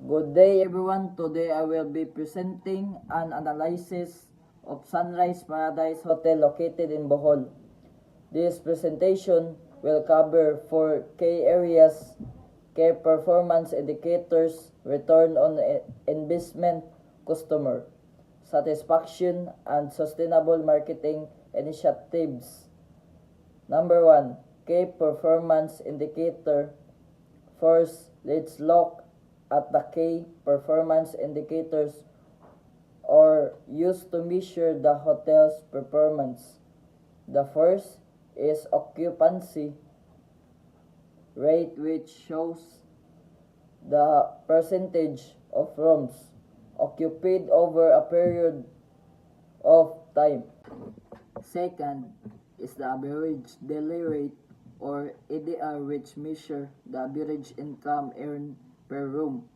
Good day everyone. Today I will be presenting an analysis of Sunrise Paradise Hotel located in Bohol. This presentation will cover 4 key areas: key performance indicators, return on investment, customer satisfaction, and sustainable marketing initiatives. Number 1, key performance indicator. First, let's look at the key performance indicators or used to measure the hotel's performance. The first is occupancy rate, which shows the percentage of rooms occupied over a period of time. Second is the average daily rate or ADR, which measure the average income earned per room.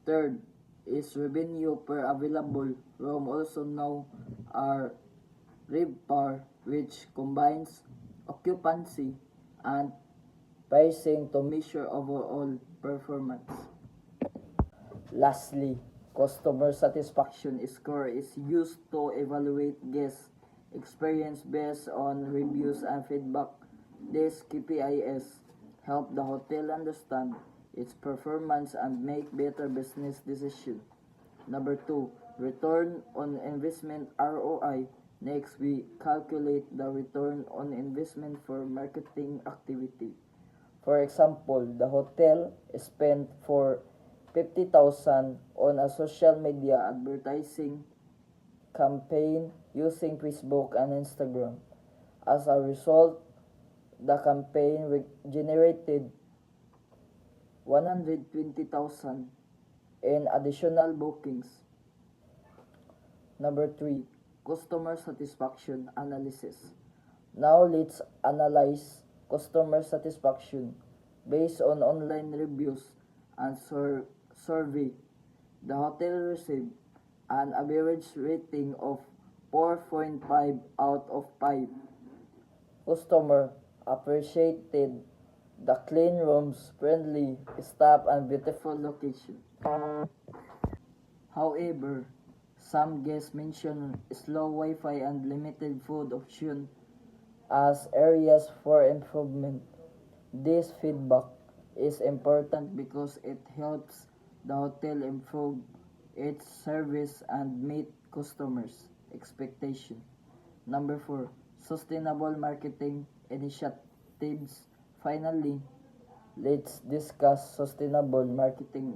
Third is revenue per available room, also known as RevPAR, which combines occupancy and pricing to measure overall performance. Lastly, customer satisfaction score is used to evaluate guest experience based on reviews and feedback. These KPIs help the hotel understand its performance and make better business decisions. Number 2, return on investment ROI. Next, we calculate the return on investment for marketing activity. For example, the hotel spent for 50,000 on a social media advertising campaign using Facebook and Instagram. As a result, the campaign generated 120,000 in additional bookings. Number 3, customer satisfaction analysis. Now let's analyze customer satisfaction based on online reviews and survey. The hotel received an average rating of 4.5 out of 5. Customer appreciated the clean rooms, friendly staff, and beautiful location. However, some guests mention slow Wi-Fi and limited food option as areas for improvement. This feedback is important because it helps the hotel improve its service and meet customers' expectations. Number 4, sustainable marketing initiatives. Finally, let's discuss sustainable marketing